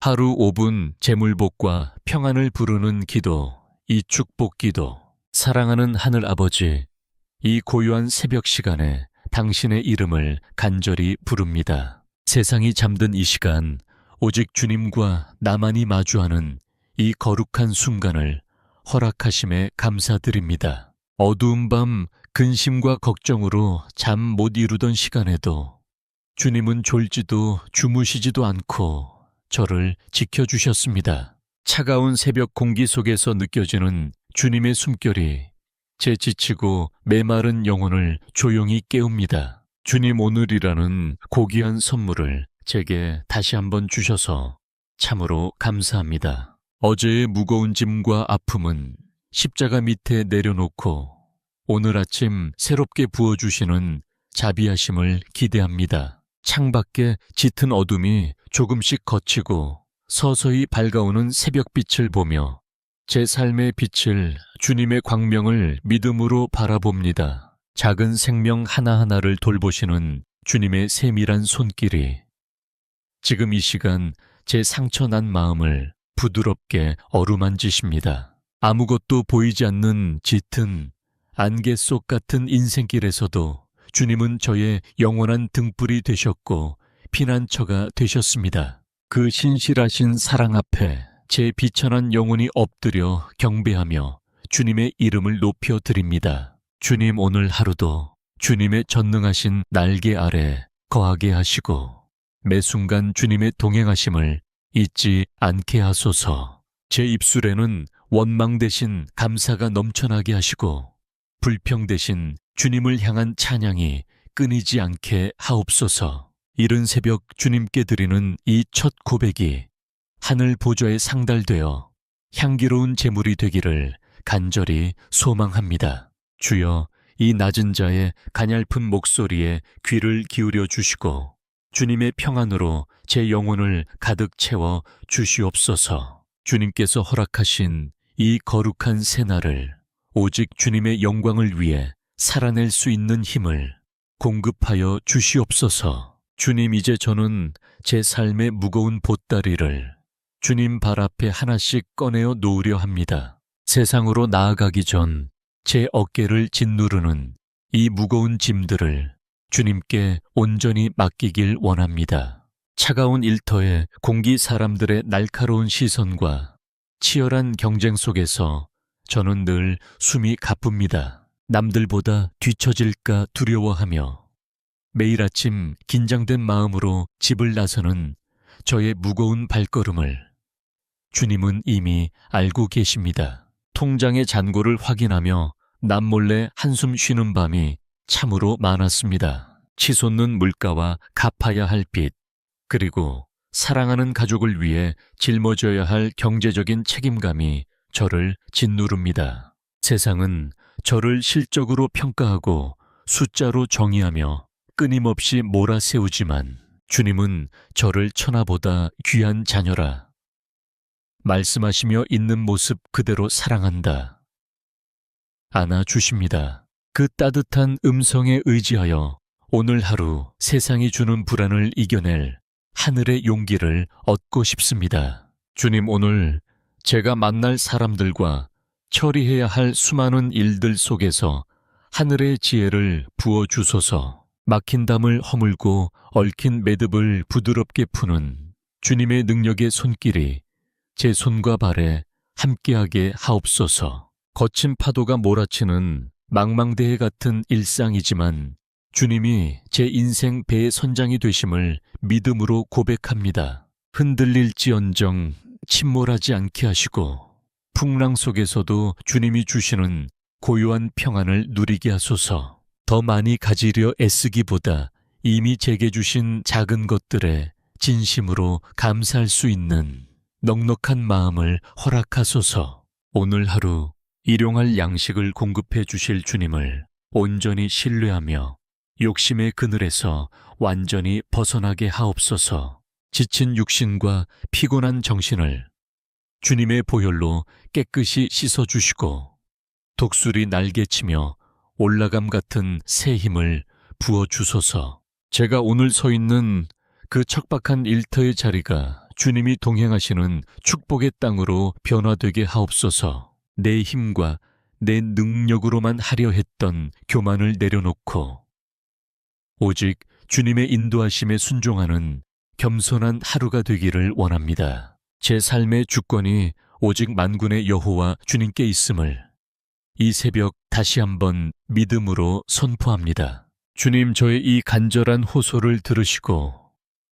하루 5분 재물복과 평안을 부르는 기도, 이 축복 기도. 사랑하는 하늘 아버지, 이 고요한 새벽 시간에 당신의 이름을 간절히 부릅니다. 세상이 잠든 이 시간, 오직 주님과 나만이 마주하는 이 거룩한 순간을 허락하심에 감사드립니다. 어두운 밤 근심과 걱정으로 잠 못 이루던 시간에도 주님은 졸지도 주무시지도 않고 저를 지켜주셨습니다. 차가운 새벽 공기 속에서 느껴지는 주님의 숨결이 제 지치고 메마른 영혼을 조용히 깨웁니다. 주님, 오늘이라는 고귀한 선물을 제게 다시 한번 주셔서 참으로 감사합니다. 어제의 무거운 짐과 아픔은 십자가 밑에 내려놓고 오늘 아침 새롭게 부어주시는 자비하심을 기대합니다. 창밖에 짙은 어둠이 조금씩 걷히고 서서히 밝아오는 새벽빛을 보며 제 삶의 빛을, 주님의 광명을 믿음으로 바라봅니다. 작은 생명 하나하나를 돌보시는 주님의 세밀한 손길이 지금 이 시간 제 상처난 마음을 부드럽게 어루만지십니다. 아무것도 보이지 않는 짙은 안개 속 같은 인생길에서도 주님은 저의 영원한 등불이 되셨고 피난처가 되셨습니다. 그 신실하신 사랑 앞에 제 비천한 영혼이 엎드려 경배하며 주님의 이름을 높여드립니다. 주님, 오늘 하루도 주님의 전능하신 날개 아래 거하게 하시고 매 순간 주님의 동행하심을 잊지 않게 하소서. 제 입술에는 원망 대신 감사가 넘쳐나게 하시고 불평 대신 주님을 향한 찬양이 끊이지 않게 하옵소서. 이른 새벽 주님께 드리는 이 첫 고백이 하늘 보좌에 상달되어 향기로운 제물이 되기를 간절히 소망합니다. 주여, 이 낮은 자의 가냘픈 목소리에 귀를 기울여 주시고 주님의 평안으로 제 영혼을 가득 채워 주시옵소서. 주님께서 허락하신 이 거룩한 새날을 오직 주님의 영광을 위해 살아낼 수 있는 힘을 공급하여 주시옵소서. 주님, 이제 저는 제 삶의 무거운 보따리를 주님 발 앞에 하나씩 꺼내어 놓으려 합니다. 세상으로 나아가기 전 제 어깨를 짓누르는 이 무거운 짐들을 주님께 온전히 맡기길 원합니다. 차가운 일터에 공기 사람들의 날카로운 시선과 치열한 경쟁 속에서 저는 늘 숨이 가쁩니다. 남들보다 뒤처질까 두려워하며 매일 아침 긴장된 마음으로 집을 나서는 저의 무거운 발걸음을 주님은 이미 알고 계십니다. 통장의 잔고를 확인하며 남몰래 한숨 쉬는 밤이 참으로 많았습니다. 치솟는 물가와 갚아야 할 빚, 그리고 사랑하는 가족을 위해 짊어져야 할 경제적인 책임감이 저를 짓누릅니다. 세상은 저를 실적으로 평가하고 숫자로 정의하며 끊임없이 몰아세우지만 주님은 저를 천하보다 귀한 자녀라 말씀하시며 있는 모습 그대로 사랑한다 안아주십니다. 그 따뜻한 음성에 의지하여 오늘 하루 세상이 주는 불안을 이겨낼 하늘의 용기를 얻고 싶습니다. 주님, 오늘 제가 만날 사람들과 처리해야 할 수많은 일들 속에서 하늘의 지혜를 부어주소서. 막힌 담을 허물고 얽힌 매듭을 부드럽게 푸는 주님의 능력의 손길이 제 손과 발에 함께하게 하옵소서. 거친 파도가 몰아치는 망망대해 같은 일상이지만 주님이 제 인생 배의 선장이 되심을 믿음으로 고백합니다. 흔들릴지언정 침몰하지 않게 하시고 풍랑 속에서도 주님이 주시는 고요한 평안을 누리게 하소서. 더 많이 가지려 애쓰기보다 이미 제게 주신 작은 것들에 진심으로 감사할 수 있는 넉넉한 마음을 허락하소서. 오늘 하루 일용할 양식을 공급해 주실 주님을 온전히 신뢰하며 욕심의 그늘에서 완전히 벗어나게 하옵소서. 지친 육신과 피곤한 정신을 주님의 보혈로 깨끗이 씻어주시고 독수리 날개치며 올라감 같은 새 힘을 부어주소서. 제가 오늘 서 있는 그 척박한 일터의 자리가 주님이 동행하시는 축복의 땅으로 변화되게 하옵소서. 내 힘과 내 능력으로만 하려 했던 교만을 내려놓고 오직 주님의 인도하심에 순종하는 겸손한 하루가 되기를 원합니다. 제 삶의 주권이 오직 만군의 여호와 주님께 있음을 이 새벽 다시 한번 믿음으로 선포합니다. 주님, 저의 이 간절한 호소를 들으시고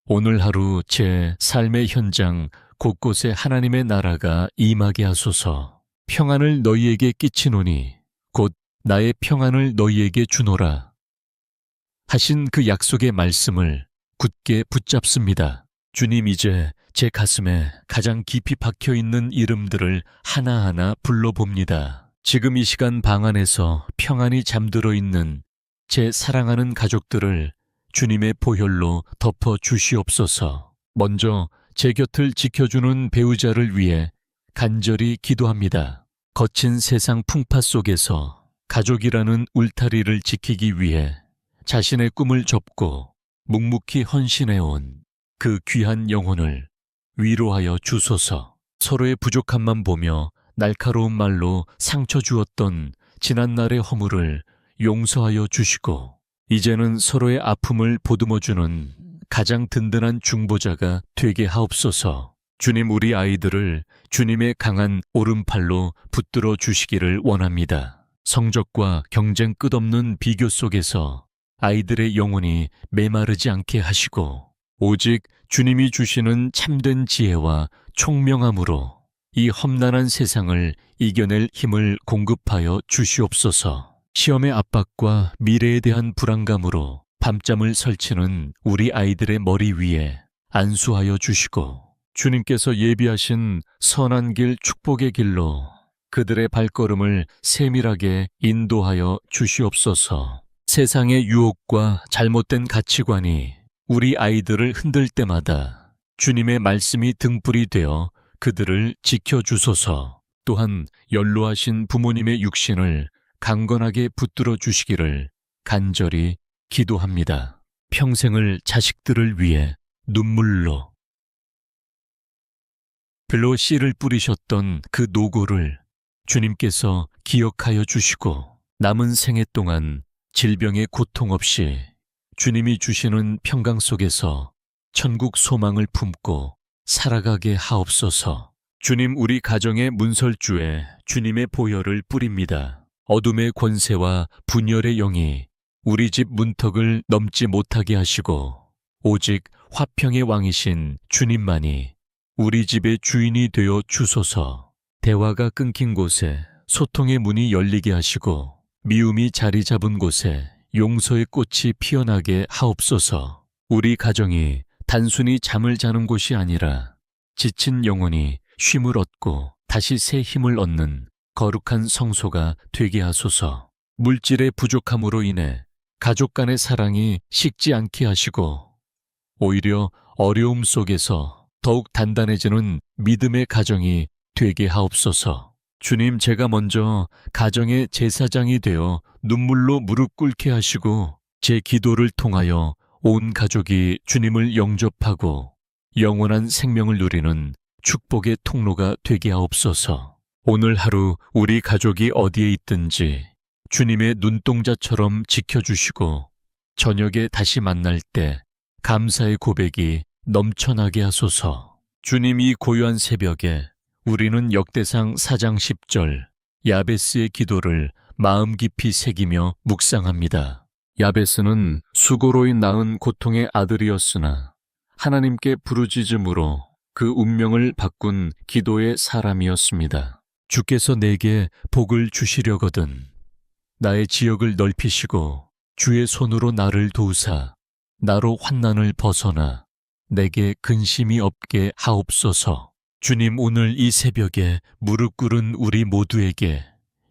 오늘 하루 제 삶의 현장 곳곳에 하나님의 나라가 임하게 하소서. 평안을 너희에게 끼치노니 곧 나의 평안을 너희에게 주노라 하신 그 약속의 말씀을 굳게 붙잡습니다. 주님, 이제 제 가슴에 가장 깊이 박혀있는 이름들을 하나하나 불러봅니다. 지금 이 시간 방 안에서 평안히 잠들어 있는 제 사랑하는 가족들을 주님의 보혈로 덮어 주시옵소서. 먼저 제 곁을 지켜주는 배우자를 위해 간절히 기도합니다. 거친 세상 풍파 속에서 가족이라는 울타리를 지키기 위해 자신의 꿈을 접고 묵묵히 헌신해온 그 귀한 영혼을 위로하여 주소서. 서로의 부족함만 보며 날카로운 말로 상처 주었던 지난날의 허물을 용서하여 주시고 이제는 서로의 아픔을 보듬어주는 가장 든든한 중보자가 되게 하옵소서. 주님, 우리 아이들을 주님의 강한 오른팔로 붙들어 주시기를 원합니다. 성적과 경쟁 끝없는 비교 속에서 아이들의 영혼이 메마르지 않게 하시고 오직 주님이 주시는 참된 지혜와 총명함으로 이 험난한 세상을 이겨낼 힘을 공급하여 주시옵소서. 시험의 압박과 미래에 대한 불안감으로 밤잠을 설치는 우리 아이들의 머리 위에 안수하여 주시고 주님께서 예비하신 선한 길 축복의 길로 그들의 발걸음을 세밀하게 인도하여 주시옵소서. 세상의 유혹과 잘못된 가치관이 우리 아이들을 흔들 때마다 주님의 말씀이 등불이 되어 그들을 지켜주소서. 또한 연로하신 부모님의 육신을 강건하게 붙들어 주시기를 간절히 기도합니다. 평생을 자식들을 위해 눈물로 별로 씨를 뿌리셨던 그 노고를 주님께서 기억하여 주시고 남은 생애 동안 질병의 고통 없이 주님이 주시는 평강 속에서 천국 소망을 품고 살아가게 하옵소서. 주님, 우리 가정의 문설주에 주님의 보혈을 뿌립니다. 어둠의 권세와 분열의 영이 우리 집 문턱을 넘지 못하게 하시고 오직 화평의 왕이신 주님만이 우리 집의 주인이 되어 주소서. 대화가 끊긴 곳에 소통의 문이 열리게 하시고 미움이 자리 잡은 곳에 용서의 꽃이 피어나게 하옵소서. 우리 가정이 단순히 잠을 자는 곳이 아니라 지친 영혼이 쉼을 얻고 다시 새 힘을 얻는 거룩한 성소가 되게 하소서. 물질의 부족함으로 인해 가족 간의 사랑이 식지 않게 하시고 오히려 어려움 속에서 더욱 단단해지는 믿음의 가정이 되게 하옵소서. 주님, 제가 먼저 가정의 제사장이 되어 눈물로 무릎 꿇게 하시고 제 기도를 통하여 온 가족이 주님을 영접하고 영원한 생명을 누리는 축복의 통로가 되게 하옵소서. 오늘 하루 우리 가족이 어디에 있든지 주님의 눈동자처럼 지켜주시고 저녁에 다시 만날 때 감사의 고백이 넘쳐나게 하소서. 주님, 이 고요한 새벽에 우리는 역대상 4장 10절 야베스의 기도를 마음 깊이 새기며 묵상합니다. 야베스는 수고로 낳은 고통의 아들이었으나 하나님께 부르짖음으로 그 운명을 바꾼 기도의 사람이었습니다. 주께서 내게 복을 주시려거든 나의 지역을 넓히시고 주의 손으로 나를 도우사 나로 환난을 벗어나 내게 근심이 없게 하옵소서. 주님, 오늘 이 새벽에 무릎 꿇은 우리 모두에게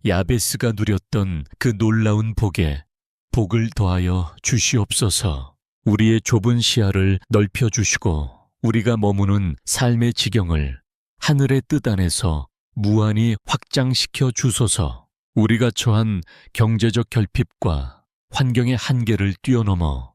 야베스가 누렸던 그 놀라운 복에 복을 더하여 주시옵소서. 우리의 좁은 시야를 넓혀주시고 우리가 머무는 삶의 지경을 하늘의 뜻 안에서 무한히 확장시켜 주소서. 우리가 처한 경제적 결핍과 환경의 한계를 뛰어넘어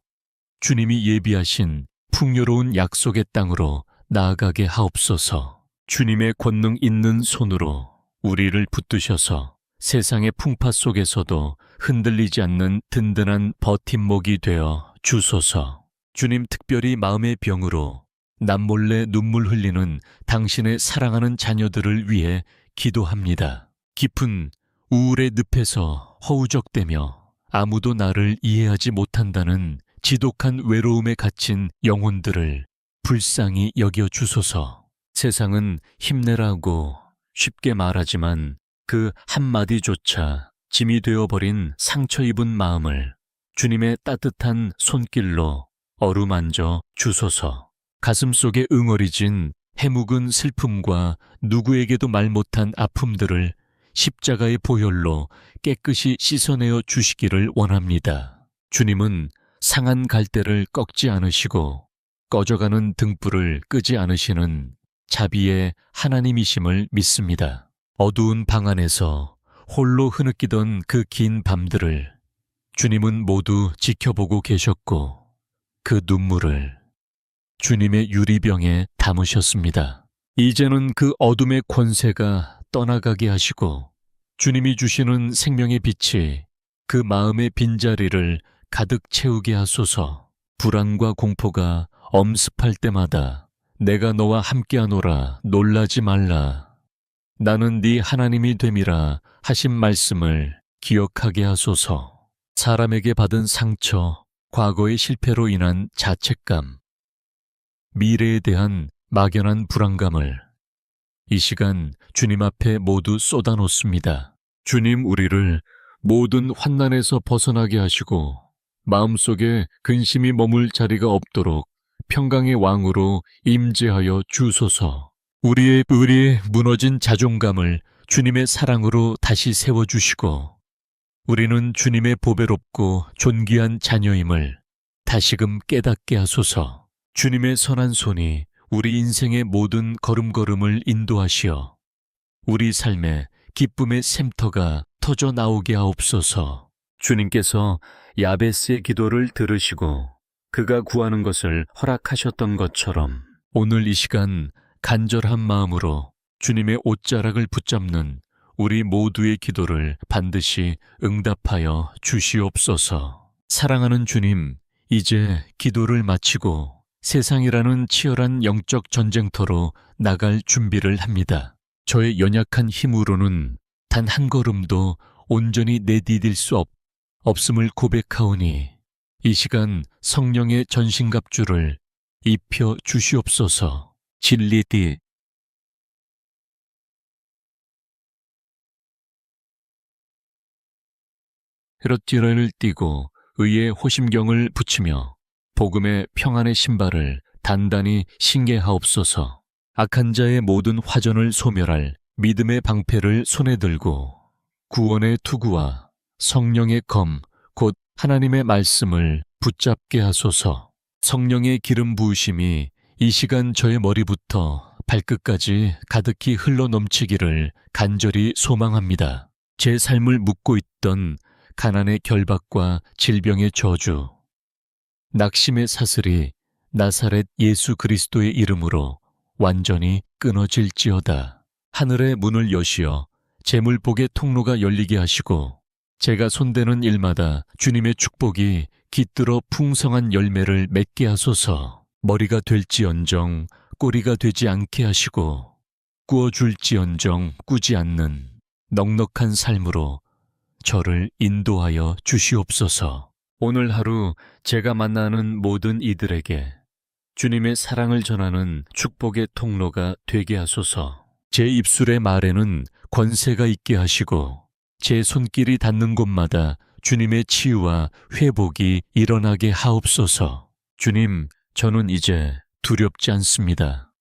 주님이 예비하신 풍요로운 약속의 땅으로 나아가게 하옵소서. 주님의 권능 있는 손으로 우리를 붙드셔서 세상의 풍파 속에서도 흔들리지 않는 든든한 버팀목이 되어 주소서. 주님, 특별히 마음의 병으로 남몰래 눈물 흘리는 당신의 사랑하는 자녀들을 위해 기도합니다. 깊은 우울의 늪에서 허우적대며 아무도 나를 이해하지 못한다는 지독한 외로움에 갇힌 영혼들을 불쌍히 여겨 주소서. 세상은 힘내라고 쉽게 말하지만 그 한마디조차 짐이 되어버린 상처 입은 마음을 주님의 따뜻한 손길로 어루만져 주소서. 가슴속에 응어리진 해묵은 슬픔과 누구에게도 말 못한 아픔들을 십자가의 보혈로 깨끗이 씻어내어 주시기를 원합니다. 주님은 상한 갈대를 꺾지 않으시고 꺼져가는 등불을 끄지 않으시는 자비의 하나님이심을 믿습니다. 어두운 방 안에서 홀로 흐느끼던 그 긴 밤들을 주님은 모두 지켜보고 계셨고 그 눈물을 주님의 유리병에 담으셨습니다. 이제는 그 어둠의 권세가 떠나가게 하시고 주님이 주시는 생명의 빛이 그 마음의 빈자리를 가득 채우게 하소서. 불안과 공포가 엄습할 때마다 내가 너와 함께하노라, 놀라지 말라, 나는 네 하나님이 됨이라 하신 말씀을 기억하게 하소서. 사람에게 받은 상처, 과거의 실패로 인한 자책감, 미래에 대한 막연한 불안감을 이 시간 주님 앞에 모두 쏟아놓습니다. 주님, 우리를 모든 환난에서 벗어나게 하시고 마음속에 근심이 머물 자리가 없도록 평강의 왕으로 임재하여 주소서. 우리의 무너진 자존감을 주님의 사랑으로 다시 세워주시고 우리는 주님의 보배롭고 존귀한 자녀임을 다시금 깨닫게 하소서. 주님의 선한 손이 우리 인생의 모든 걸음걸음을 인도하시어 우리 삶에 기쁨의 샘터가 터져 나오게 하옵소서. 주님께서 야베스의 기도를 들으시고 그가 구하는 것을 허락하셨던 것처럼 오늘 이 시간 간절한 마음으로 주님의 옷자락을 붙잡는 우리 모두의 기도를 반드시 응답하여 주시옵소서. 사랑하는 주님, 이제 기도를 마치고 세상이라는 치열한 영적 전쟁터로 나갈 준비를 합니다. 저의 연약한 힘으로는 단 한 걸음도 온전히 내디딜 수 없음을 고백하오니 이 시간 성령의 전신갑주를 입혀 주시옵소서. 진리디 헤롯지러를 띠고 의의 호심경을 붙이며 복음의 평안의 신발을 단단히 신게 하옵소서. 악한 자의 모든 화전을 소멸할 믿음의 방패를 손에 들고 구원의 투구와 성령의 검, 곧 하나님의 말씀을 붙잡게 하소서. 성령의 기름 부으심이 이 시간 저의 머리부터 발끝까지 가득히 흘러넘치기를 간절히 소망합니다. 제 삶을 묶고 있던 가난의 결박과 질병의 저주, 낙심의 사슬이 나사렛 예수 그리스도의 이름으로 완전히 끊어질지어다. 하늘의 문을 여시어 재물복의 통로가 열리게 하시고 제가 손대는 일마다 주님의 축복이 깃들어 풍성한 열매를 맺게 하소서. 머리가 될지언정 꼬리가 되지 않게 하시고 꾸어줄지언정 꾸지 않는 넉넉한 삶으로 저를 인도하여 주시옵소서. 오늘 하루 제가 만나는 모든 이들에게 주님의 사랑을 전하는 축복의 통로가 되게 하소서. 제 입술의 말에는 권세가 있게 하시고 제 손길이 닿는 곳마다 주님의 치유와 회복이 일어나게 하옵소서. 주님, 저는 이제 두렵지 않습니다.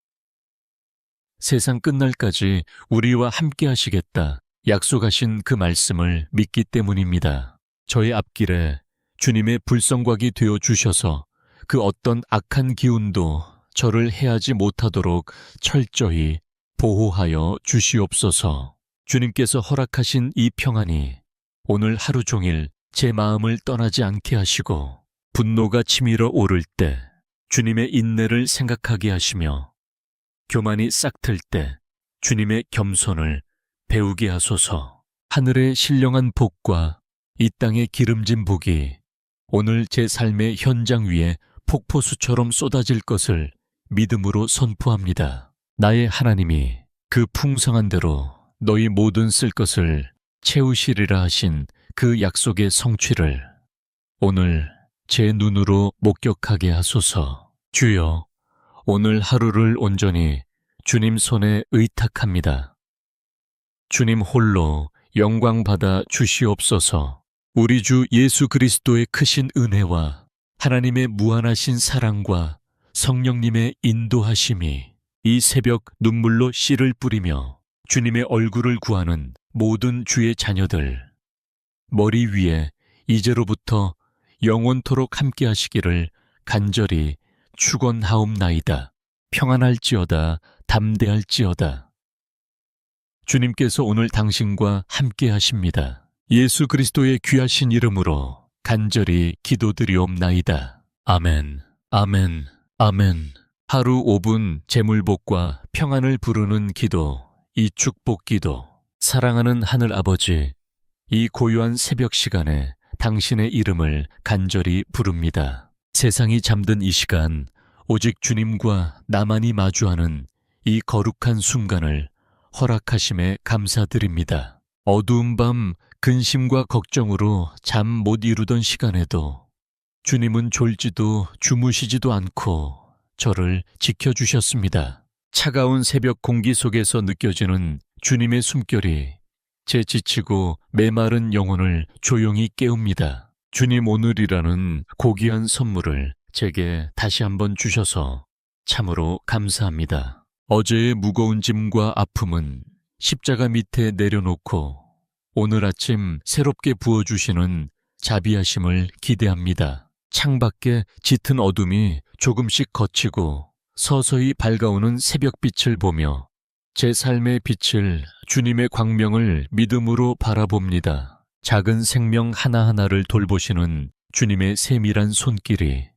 세상 끝날까지 우리와 함께 하시겠다 약속하신 그 말씀을 믿기 때문입니다. 저의 앞길에 주님의 불성곽이 되어 주셔서 그 어떤 악한 기운도 저를 해하지 못하도록 철저히 보호하여 주시옵소서. 주님께서 허락하신 이 평안이 오늘 하루 종일 제 마음을 떠나지 않게 하시고 분노가 치밀어 오를 때 주님의 인내를 생각하게 하시며 교만이 싹틀 때 주님의 겸손을 배우게 하소서. 하늘의 신령한 복과 이 땅의 기름진 복이 오늘 제 삶의 현장 위에 폭포수처럼 쏟아질 것을 믿음으로 선포합니다. 나의 하나님이 그 풍성한 대로 너희 모든 쓸 것을 채우시리라 하신 그 약속의 성취를 오늘 제 눈으로 목격하게 하소서. 주여, 오늘 하루를 온전히 주님 손에 의탁합니다. 주님 홀로 영광 받아 주시옵소서. 우리 주 예수 그리스도의 크신 은혜와 하나님의 무한하신 사랑과 성령님의 인도하심이 이 새벽 눈물로 씨를 뿌리며 주님의 얼굴을 구하는 모든 주의 자녀들 머리 위에 이제로부터 영원토록 함께 하시기를 간절히 축원하옵나이다. 평안할지어다. 담대할지어다. 주님께서 오늘 당신과 함께 하십니다. 예수 그리스도의 귀하신 이름으로 간절히 기도드리옵나이다. 아멘, 아멘, 아멘. 하루 5분 재물복과 평안을 부르는 기도, 이 축복 기도. 사랑하는 하늘 아버지, 이 고요한 새벽 시간에 당신의 이름을 간절히 부릅니다. 세상이 잠든 이 시간, 오직 주님과 나만이 마주하는 이 거룩한 순간을 허락하심에 감사드립니다. 어두운 밤 근심과 걱정으로 잠 못 이루던 시간에도 주님은 졸지도 주무시지도 않고 저를 지켜주셨습니다. 차가운 새벽 공기 속에서 느껴지는 주님의 숨결이 제 지치고 메마른 영혼을 조용히 깨웁니다. 주님 오늘이라는 고귀한 선물을 제게 다시 한번 주셔서 참으로 감사합니다. 어제의 무거운 짐과 아픔은 십자가 밑에 내려놓고 오늘 아침 새롭게 부어주시는 자비하심을 기대합니다. 창밖에 짙은 어둠이 조금씩 걷히고 서서히 밝아오는 새벽빛을 보며 제 삶의 빛을 주님의 광명을 믿음으로 바라봅니다. 작은 생명 하나하나를 돌보시는 주님의 세밀한 손길이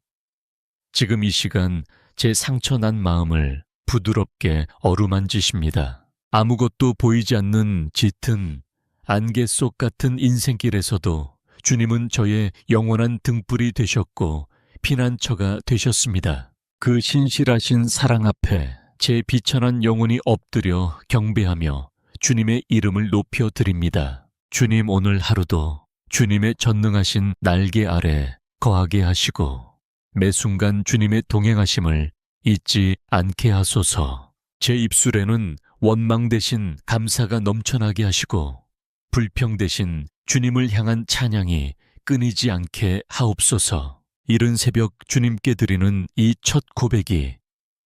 지금 이 시간 제 상처난 마음을 부드럽게 어루만지십니다. 아무것도 보이지 않는 짙은 안개 속 같은 인생길에서도 주님은 저의 영원한 등불이 되셨고 피난처가 되셨습니다. 그 신실하신 사랑 앞에 제 비천한 영혼이 엎드려 경배하며 주님의 이름을 높여 드립니다. 주님 오늘 하루도 주님의 전능하신 날개 아래 거하게 하시고 매 순간 주님의 동행하심을 잊지 않게 하소서. 제 입술에는 원망 대신 감사가 넘쳐나게 하시고 불평 대신 주님을 향한 찬양이 끊이지 않게 하옵소서. 이른 새벽 주님께 드리는 이 첫 고백이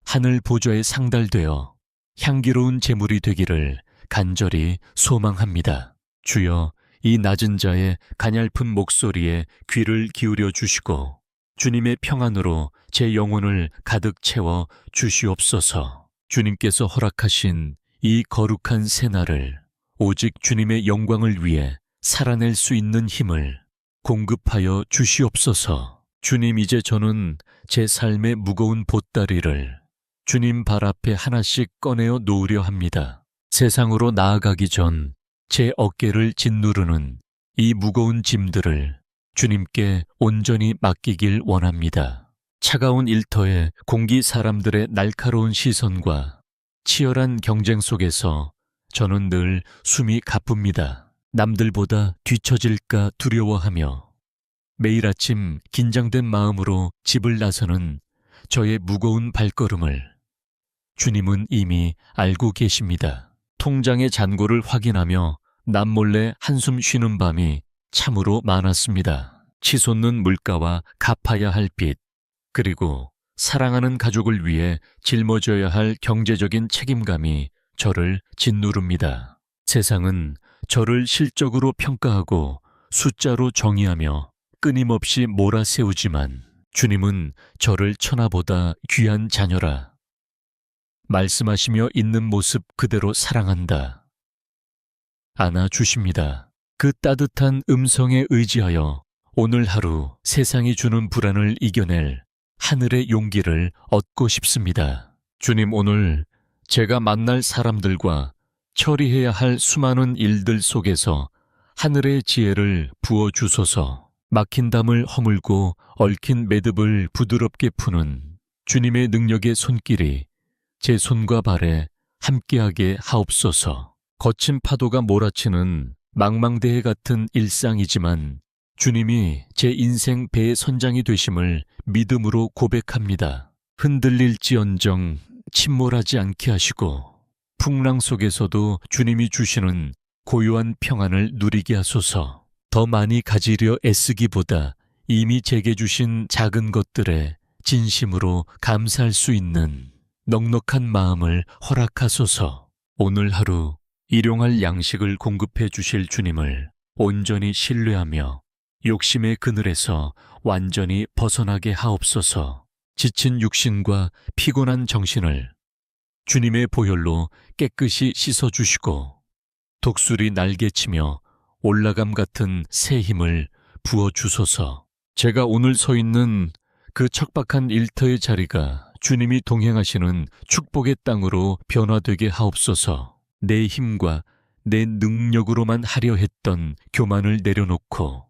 하늘 보좌에 상달되어 향기로운 제물이 되기를 간절히 소망합니다. 주여, 이 낮은 자의 가냘픈 목소리에 귀를 기울여 주시고 주님의 평안으로 제 영혼을 가득 채워 주시옵소서. 주님께서 허락하신 이 거룩한 새날을 오직 주님의 영광을 위해 살아낼 수 있는 힘을 공급하여 주시옵소서. 주님, 이제 저는 제 삶의 무거운 보따리를 주님 발 앞에 하나씩 꺼내어 놓으려 합니다. 세상으로 나아가기 전 제 어깨를 짓누르는 이 무거운 짐들을 주님께 온전히 맡기길 원합니다. 차가운 일터에 공기 사람들의 날카로운 시선과 치열한 경쟁 속에서 저는 늘 숨이 가쁩니다. 남들보다 뒤처질까 두려워하며 매일 아침 긴장된 마음으로 집을 나서는 저의 무거운 발걸음을 주님은 이미 알고 계십니다. 통장의 잔고를 확인하며 남몰래 한숨 쉬는 밤이 참으로 많았습니다. 치솟는 물가와 갚아야 할 빚, 그리고 사랑하는 가족을 위해 짊어져야 할 경제적인 책임감이 저를 짓누릅니다. 세상은 저를 실적으로 평가하고 숫자로 정의하며 끊임없이 몰아세우지만 주님은 저를 천하보다 귀한 자녀라 말씀하시며 있는 모습 그대로 사랑한다 안아주십니다. 그 따뜻한 음성에 의지하여 오늘 하루 세상이 주는 불안을 이겨낼 하늘의 용기를 얻고 싶습니다. 주님, 오늘 제가 만날 사람들과 처리해야 할 수많은 일들 속에서 하늘의 지혜를 부어주소서. 막힌 담을 허물고 얽힌 매듭을 부드럽게 푸는 주님의 능력의 손길이 제 손과 발에 함께하게 하옵소서. 거친 파도가 몰아치는 망망대해 같은 일상이지만 주님이 제 인생 배의 선장이 되심을 믿음으로 고백합니다. 흔들릴지언정 침몰하지 않게 하시고 풍랑 속에서도 주님이 주시는 고요한 평안을 누리게 하소서. 더 많이 가지려 애쓰기보다 이미 제게 주신 작은 것들에 진심으로 감사할 수 있는 넉넉한 마음을 허락하소서. 오늘 하루 일용할 양식을 공급해 주실 주님을 온전히 신뢰하며 욕심의 그늘에서 완전히 벗어나게 하옵소서. 지친 육신과 피곤한 정신을 주님의 보혈로 깨끗이 씻어주시고 독수리 날개치며 올라감 같은 새 힘을 부어주소서. 제가 오늘 서 있는 그 척박한 일터의 자리가 주님이 동행하시는 축복의 땅으로 변화되게 하옵소서. 내 힘과 내 능력으로만 하려 했던 교만을 내려놓고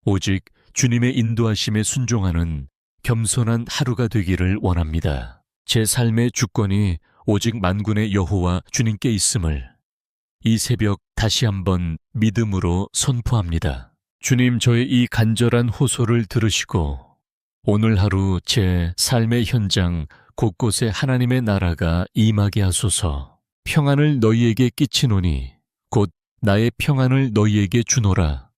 오직 주님의 인도하심에 순종하는 겸손한 하루가 되기를 원합니다. 제 삶의 주권이 오직 만군의 여호와 주님께 있음을 이 새벽 다시 한번 믿음으로 선포합니다. 주님, 저의 이 간절한 호소를 들으시고 오늘 하루 제 삶의 현장 곳곳에 하나님의 나라가 임하게 하소서. 평안을 너희에게 끼치노니 곧 나의 평안을 너희에게 주노라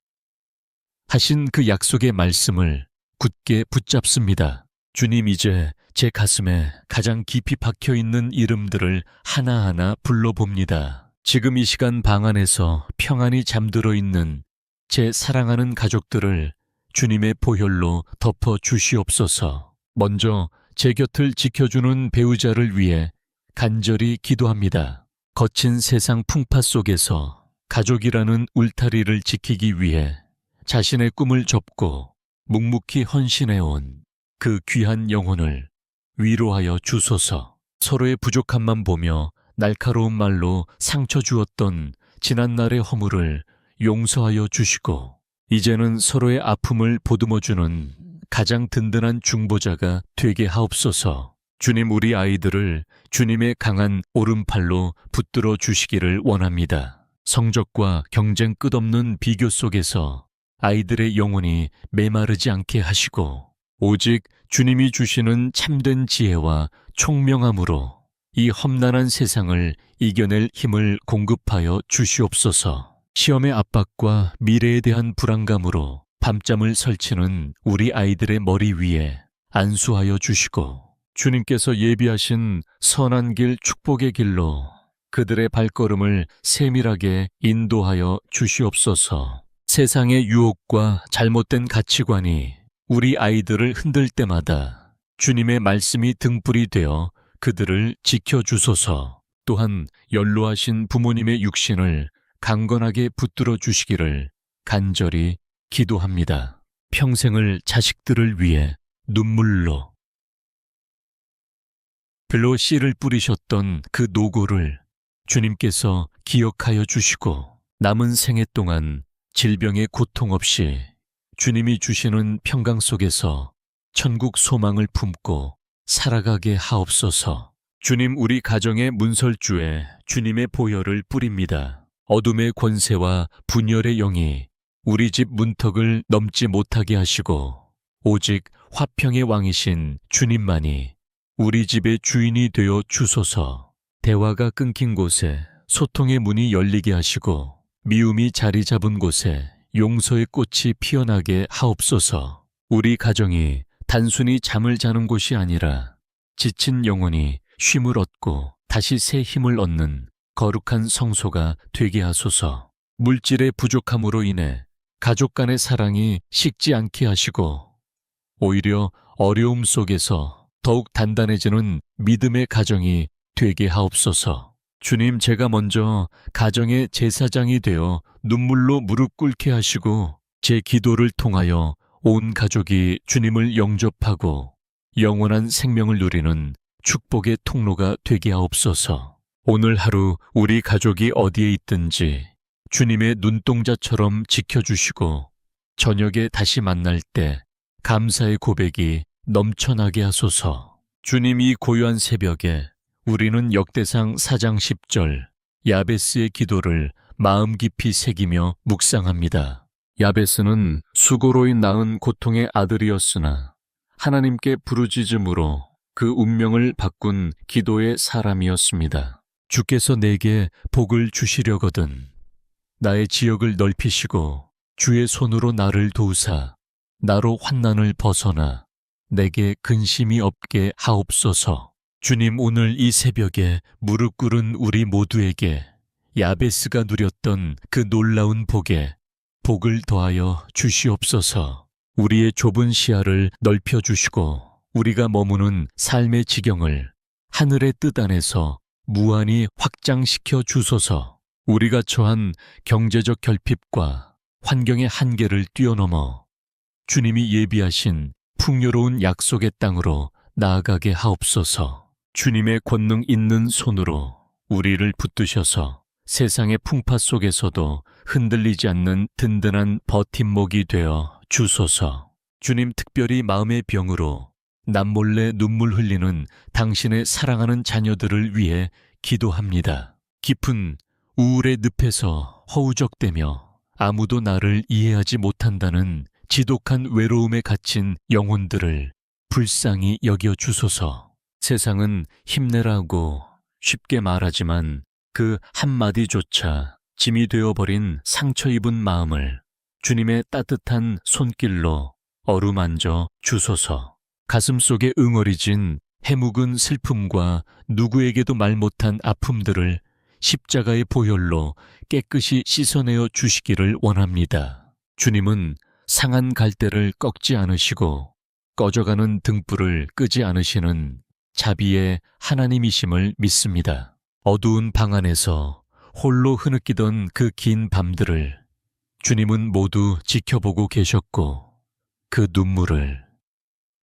하신 그 약속의 말씀을 굳게 붙잡습니다. 주님, 이제 제 가슴에 가장 깊이 박혀있는 이름들을 하나하나 불러봅니다. 지금 이 시간 방 안에서 평안히 잠들어 있는 제 사랑하는 가족들을 주님의 보혈로 덮어 주시옵소서. 먼저 제 곁을 지켜주는 배우자를 위해 간절히 기도합니다. 거친 세상 풍파 속에서 가족이라는 울타리를 지키기 위해 자신의 꿈을 접고 묵묵히 헌신해온 그 귀한 영혼을 위로하여 주소서. 서로의 부족함만 보며 날카로운 말로 상처 주었던 지난날의 허물을 용서하여 주시고 이제는 서로의 아픔을 보듬어주는 가장 든든한 중보자가 되게 하옵소서. 주님, 우리 아이들을 주님의 강한 오른팔로 붙들어 주시기를 원합니다. 성적과 경쟁 끝없는 비교 속에서 아이들의 영혼이 메마르지 않게 하시고 오직 주님이 주시는 참된 지혜와 총명함으로 이 험난한 세상을 이겨낼 힘을 공급하여 주시옵소서. 시험의 압박과 미래에 대한 불안감으로 밤잠을 설치는 우리 아이들의 머리 위에 안수하여 주시고 주님께서 예비하신 선한 길 축복의 길로 그들의 발걸음을 세밀하게 인도하여 주시옵소서. 세상의 유혹과 잘못된 가치관이 우리 아이들을 흔들 때마다 주님의 말씀이 등불이 되어 그들을 지켜주소서. 또한 연로하신 부모님의 육신을 강건하게 붙들어 주시기를 간절히 기도합니다. 평생을 자식들을 위해 눈물로 별로 씨를 뿌리셨던 그 노고를 주님께서 기억하여 주시고 남은 생애 동안 질병의 고통 없이 주님이 주시는 평강 속에서 천국 소망을 품고 살아가게 하옵소서. 주님, 우리 가정의 문설주에 주님의 보혈을 뿌립니다. 어둠의 권세와 분열의 영이 우리 집 문턱을 넘지 못하게 하시고 오직 화평의 왕이신 주님만이 우리 집의 주인이 되어 주소서. 대화가 끊긴 곳에 소통의 문이 열리게 하시고 미움이 자리 잡은 곳에 용서의 꽃이 피어나게 하옵소서. 우리 가정이 단순히 잠을 자는 곳이 아니라 지친 영혼이 쉼을 얻고 다시 새 힘을 얻는 거룩한 성소가 되게 하소서. 물질의 부족함으로 인해 가족 간의 사랑이 식지 않게 하시고 오히려 어려움 속에서 더욱 단단해지는 믿음의 가정이 되게 하옵소서. 주님, 제가 먼저 가정의 제사장이 되어 눈물로 무릎 꿇게 하시고 제 기도를 통하여 온 가족이 주님을 영접하고 영원한 생명을 누리는 축복의 통로가 되게 하옵소서. 오늘 하루 우리 가족이 어디에 있든지 주님의 눈동자처럼 지켜주시고 저녁에 다시 만날 때 감사의 고백이 넘쳐나게 하소서. 주님이 고요한 새벽에 우리는 역대상 4장 10절 야베스의 기도를 마음 깊이 새기며 묵상합니다. 야베스는 수고로 낳은 고통의 아들이었으나 하나님께 부르짖음으로 그 운명을 바꾼 기도의 사람이었습니다. 주께서 내게 복을 주시려거든 나의 지역을 넓히시고 주의 손으로 나를 도우사 나로 환난을 벗어나 내게 근심이 없게 하옵소서. 주님, 오늘 이 새벽에 무릎 꿇은 우리 모두에게 야베스가 누렸던 그 놀라운 복을 더하여 주시옵소서. 우리의 좁은 시야를 넓혀주시고 우리가 머무는 삶의 지경을 하늘의 뜻 안에서 무한히 확장시켜 주소서. 우리가 처한 경제적 결핍과 환경의 한계를 뛰어넘어 주님이 예비하신 풍요로운 약속의 땅으로 나아가게 하옵소서. 주님의 권능 있는 손으로 우리를 붙드셔서 세상의 풍파 속에서도 흔들리지 않는 든든한 버팀목이 되어 주소서. 주님, 특별히 마음의 병으로 남몰래 눈물 흘리는 당신의 사랑하는 자녀들을 위해 기도합니다. 깊은 우울의 늪에서 허우적대며 아무도 나를 이해하지 못한다는 지독한 외로움에 갇힌 영혼들을 불쌍히 여겨 주소서. 세상은 힘내라고 쉽게 말하지만 그 한마디조차 짐이 되어버린 상처 입은 마음을 주님의 따뜻한 손길로 어루만져 주소서. 가슴 속에 응어리진 해묵은 슬픔과 누구에게도 말 못한 아픔들을 십자가의 보혈로 깨끗이 씻어내어 주시기를 원합니다. 주님은 상한 갈대를 꺾지 않으시고 꺼져가는 등불을 끄지 않으시는 자비의 하나님이심을 믿습니다. 어두운 방 안에서 홀로 흐느끼던 그 긴 밤들을 주님은 모두 지켜보고 계셨고 그 눈물을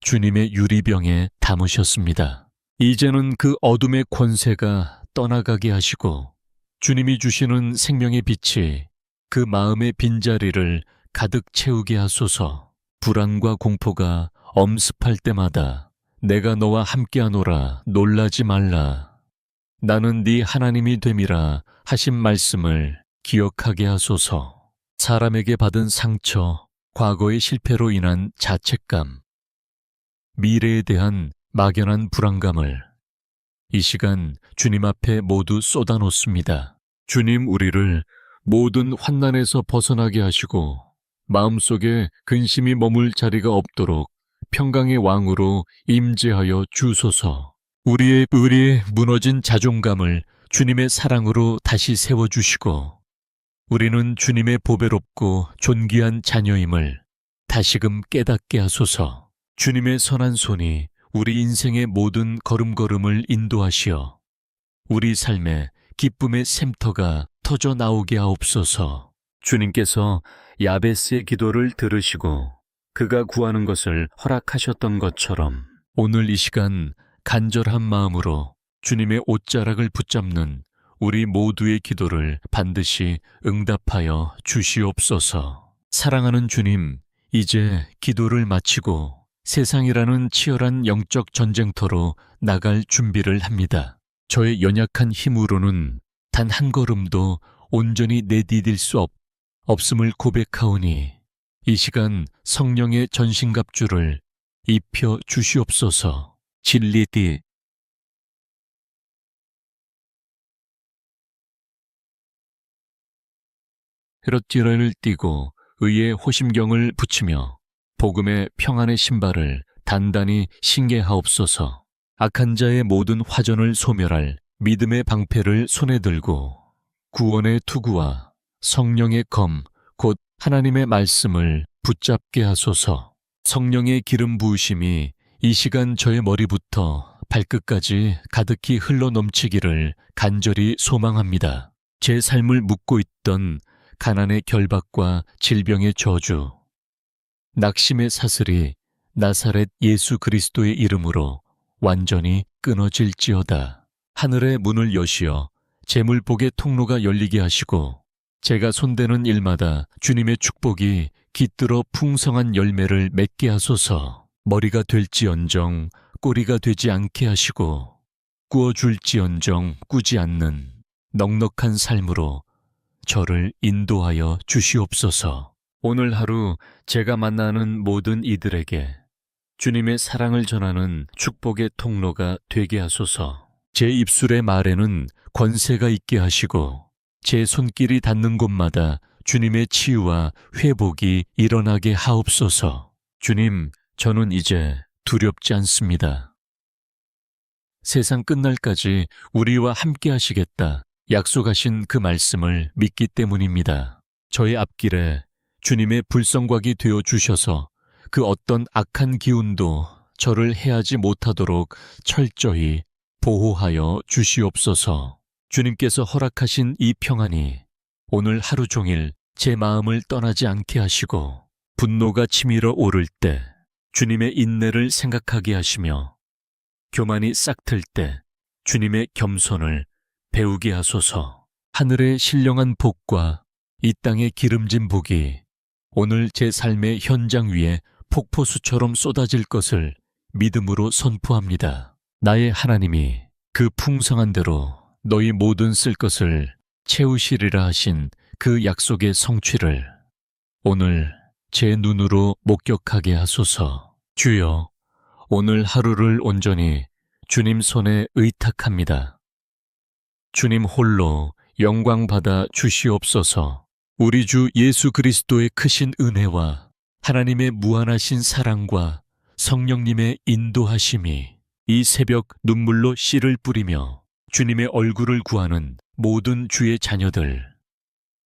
주님의 유리병에 담으셨습니다. 이제는 그 어둠의 권세가 떠나가게 하시고 주님이 주시는 생명의 빛이 그 마음의 빈자리를 가득 채우게 하소서. 불안과 공포가 엄습할 때마다 내가 너와 함께하노라 놀라지 말라. 나는 네 하나님이 됨이라 하신 말씀을 기억하게 하소서. 사람에게 받은 상처, 과거의 실패로 인한 자책감, 미래에 대한 막연한 불안감을 이 시간 주님 앞에 모두 쏟아놓습니다. 주님, 우리를 모든 환난에서 벗어나게 하시고 마음속에 근심이 머물 자리가 없도록 평강의 왕으로 임재하여 주소서. 우리의 무너진 자존감을 주님의 사랑으로 다시 세워주시고 우리는 주님의 보배롭고 존귀한 자녀임을 다시금 깨닫게 하소서. 주님의 선한 손이 우리 인생의 모든 걸음걸음을 인도하시어 우리 삶에 기쁨의 샘터가 터져 나오게 하옵소서. 주님께서 야베스의 기도를 들으시고 그가 구하는 것을 허락하셨던 것처럼 오늘 이 시간 간절한 마음으로 주님의 옷자락을 붙잡는 우리 모두의 기도를 반드시 응답하여 주시옵소서. 사랑하는 주님, 이제 기도를 마치고 세상이라는 치열한 영적 전쟁터로 나갈 준비를 합니다. 저의 연약한 힘으로는 단 한 걸음도 온전히 내디딜 수 없음을 고백하오니 이 시간 성령의 전신갑주를 입혀 주시옵소서. 진리디 헤롯지라를 띠고 의의 호심경을 붙이며 복음의 평안의 신발을 단단히 신게 하옵소서. 악한 자의 모든 화전을 소멸할 믿음의 방패를 손에 들고 구원의 투구와 성령의 검, 곧 하나님의 말씀을 붙잡게 하소서. 성령의 기름 부으심이 이 시간 저의 머리부터 발끝까지 가득히 흘러넘치기를 간절히 소망합니다. 제 삶을 묶고 있던 가난의 결박과 질병의 저주, 낙심의 사슬이 나사렛 예수 그리스도의 이름으로 완전히 끊어질지어다. 하늘의 문을 여시어 재물복의 통로가 열리게 하시고 제가 손대는 일마다 주님의 축복이 깃들어 풍성한 열매를 맺게 하소서. 머리가 될지언정 꼬리가 되지 않게 하시고 꾸어줄지언정 꾸지 않는 넉넉한 삶으로 저를 인도하여 주시옵소서. 오늘 하루 제가 만나는 모든 이들에게 주님의 사랑을 전하는 축복의 통로가 되게 하소서. 제 입술의 말에는 권세가 있게 하시고 제 손길이 닿는 곳마다 주님의 치유와 회복이 일어나게 하옵소서. 주님, 저는 이제 두렵지 않습니다. 세상 끝날까지 우리와 함께 하시겠다 약속하신 그 말씀을 믿기 때문입니다. 저의 앞길에 주님의 불성곽이 되어 주셔서 그 어떤 악한 기운도 저를 해하지 못하도록 철저히 보호하여 주시옵소서. 주님께서 허락하신 이 평안이 오늘 하루 종일 제 마음을 떠나지 않게 하시고 분노가 치밀어 오를 때 주님의 인내를 생각하게 하시며 교만이 싹틀 때 주님의 겸손을 배우게 하소서. 하늘의 신령한 복과 이 땅의 기름진 복이 오늘 제 삶의 현장 위에 폭포수처럼 쏟아질 것을 믿음으로 선포합니다. 나의 하나님이 그 풍성한 대로 너희 모든 쓸 것을 채우시리라 하신 그 약속의 성취를 오늘 제 눈으로 목격하게 하소서. 주여, 오늘 하루를 온전히 주님 손에 의탁합니다. 주님 홀로 영광 받아 주시옵소서. 우리 주 예수 그리스도의 크신 은혜와 하나님의 무한하신 사랑과 성령님의 인도하심이 이 새벽 눈물로 씨를 뿌리며 주님의 얼굴을 구하는 모든 주의 자녀들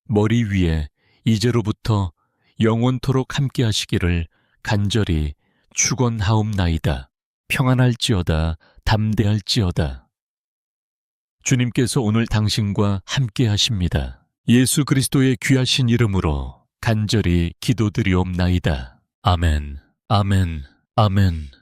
머리 위에 이제로부터 영원토록 함께 하시기를 간절히 축원하옵나이다. 평안할지어다 담대할지어다. 주님께서 오늘 당신과 함께 하십니다. 예수 그리스도의 귀하신 이름으로 간절히 기도드리옵나이다. 아멘, 아멘, 아멘.